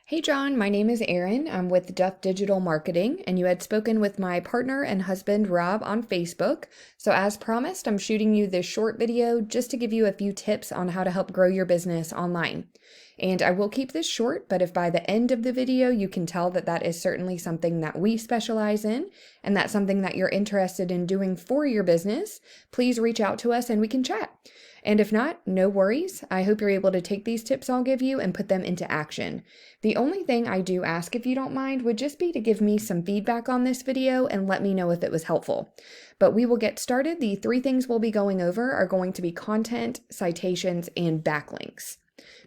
Hey John, my name is Erin. I'm with Duff Digital Marketing, and you had spoken with my partner and husband Rob on Facebook. So, as promised, I'm shooting you this short video just to give you a few tips on how to help grow your business online. And I will keep this short, but if by the end of the video you can tell that that is certainly something that we specialize in, and that's something that you're interested in doing for your business, please reach out to us and we can chat. And if not, no worries. I hope you're able to take these tips I'll give you and put them into action. The only thing I do ask, if you don't mind, would just be to give me some feedback on this video and let me know if it was helpful. But we will get started. The three things we'll be going over are going to be content, citations, and backlinks.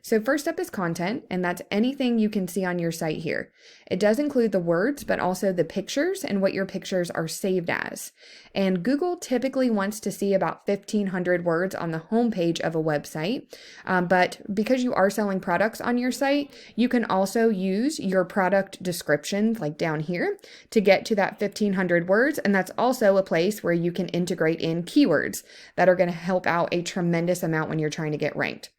So first up is content, and that's anything you can see on your site here. It does include the words, but also the pictures and what your pictures are saved as. And Google typically wants to see about 1,500 words on the homepage of a website. But because you are selling products on your site, you can also use your product description, like down here, to get to that 1,500 words. And that's also a place where you can integrate in keywords that are going to help out a tremendous amount when you're trying to get ranked.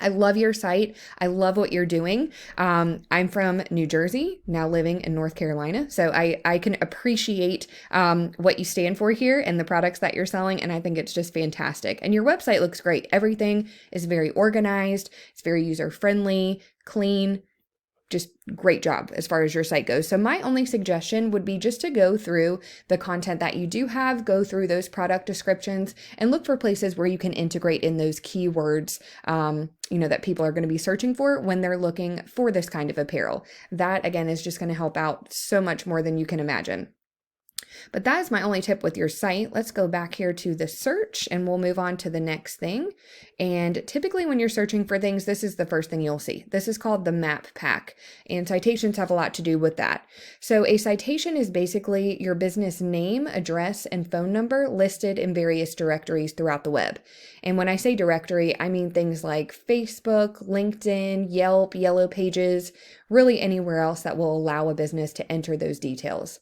I love your site. I love what you're doing. I'm from New Jersey, now living in North Carolina. So I can appreciate what you stand for here and the products that you're selling. And I think it's just fantastic. And your website looks great. Everything is very organized. It's very user-friendly, clean. Just great job as far as your site goes. So my only suggestion would be just to go through the content that you do have, go through those product descriptions, and look for places where you can integrate in those keywords, that people are going to be searching for when they're looking for this kind of apparel. That, again, is just going to help out so much more than you can imagine. But that is my only tip with your site. Let's go back here to the search and we'll move on to the next thing. And typically when you're searching for things, this is the first thing you'll see. This is called the map pack, and citations have a lot to do with that. So a citation is basically your business name, address, and phone number listed in various directories throughout the web. And when I say directory, I mean things like Facebook, LinkedIn, Yelp, Yellow Pages, really anywhere else that will allow a business to enter those details.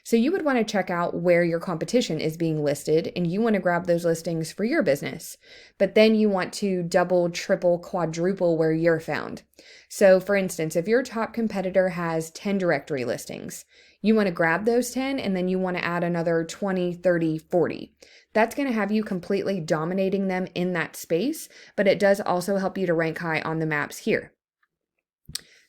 So you would want to check out where your competition is being listed, and you want to grab those listings for your business. But then you want to double, triple, quadruple where you're found. So for instance, if your top competitor has 10 directory listings, you want to grab those 10 and then you want to add another 20, 30, 40. That's going to have you completely dominating them in that space, but it does also help you to rank high on the maps here.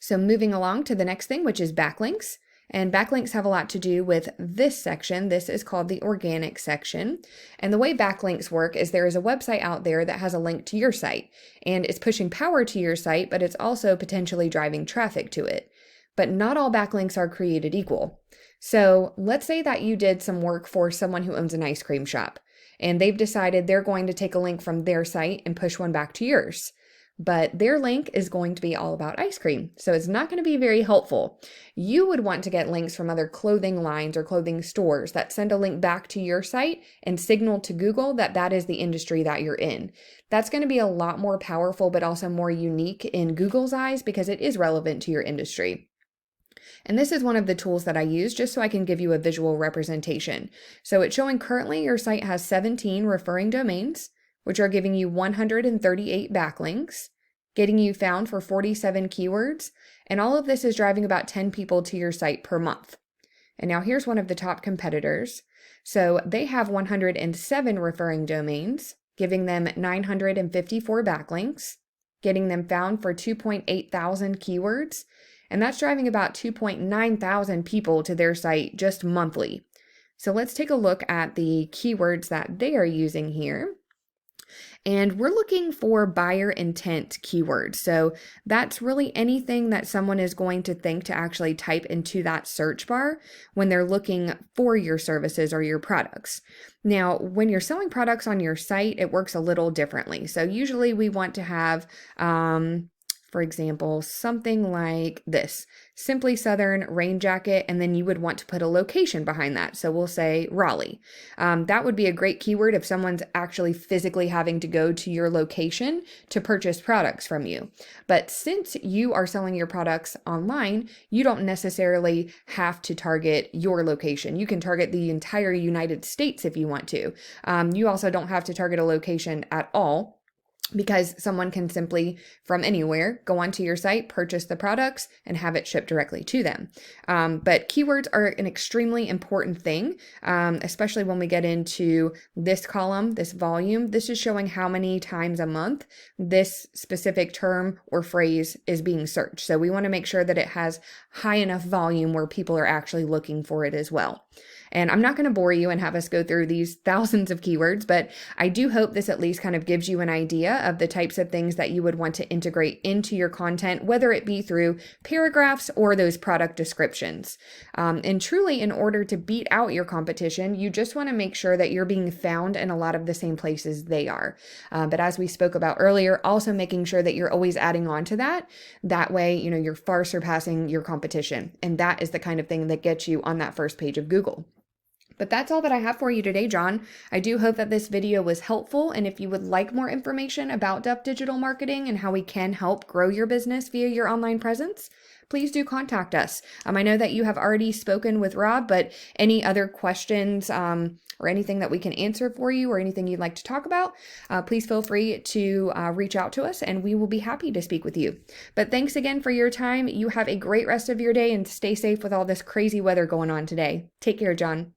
So moving along to the next thing, which is backlinks. And backlinks have a lot to do with this section. This is called the organic section. And the way backlinks work is there is a website out there that has a link to your site, and it's pushing power to your site, but it's also potentially driving traffic to it. But not all backlinks are created equal. So let's say that you did some work for someone who owns an ice cream shop, and they've decided they're going to take a link from their site and push one back to yours. But their link is going to be all about ice cream, so it's not going to be very helpful. You would want to get links from other clothing lines or clothing stores that send a link back to your site and signal to Google that that is the industry that you're in. That's going to be a lot more powerful, but also more unique in Google's eyes because it is relevant to your industry. And this is one of the tools that I use just so I can give you a visual representation. So it's showing currently your site has 17 referring domains, which are giving you 138 backlinks, getting you found for 47 keywords, and all of this is driving about 10 people to your site per month. And now here's one of the top competitors. So they have 107 referring domains, giving them 954 backlinks, getting them found for 2.8 thousand keywords, and that's driving about 2.9 thousand people to their site just monthly. So let's take a look at the keywords that they are using here. And we're looking for buyer intent keywords. So that's really anything that someone is going to think to actually type into that search bar when they're looking for your services or your products. Now, when you're selling products on your site, it works a little differently. So usually we want to have, for example, something like this, Simply Southern rain jacket, and then you would want to put a location behind that. So we'll say Raleigh. That would be a great keyword if someone's actually physically having to go to your location to purchase products from you. But since you are selling your products online, you don't necessarily have to target your location. You can target the entire United States if you want to. You also don't have to target a location at all. because someone can simply from anywhere go onto your site, purchase the products, and have it shipped directly to them. But keywords are an extremely important thing, especially when we get into this column, this volume. This is showing how many times a month this specific term or phrase is being searched. So we want to make sure that it has high enough volume where people are actually looking for it as well. And I'm not going to bore you and have us go through these thousands of keywords, but I do hope this at least kind of gives you an idea of the types of things that you would want to integrate into your content, whether it be through paragraphs or those product descriptions. And truly, in order to beat out your competition, you just want to make sure that you're being found in a lot of the same places they are. But as we spoke about earlier, also making sure that you're always adding on to that. That way, you're far surpassing your competition. And that is the kind of thing that gets you on that first page of Google. But that's all that I have for you today, John. I do hope that this video was helpful. And if you would like more information about Duff Digital Marketing and how we can help grow your business via your online presence, please do contact us. I know that you have already spoken with Rob, but any other questions or anything that we can answer for you or anything you'd like to talk about, please feel free to reach out to us and we will be happy to speak with you. But thanks again for your time. You have a great rest of your day and stay safe with all this crazy weather going on today. Take care, John.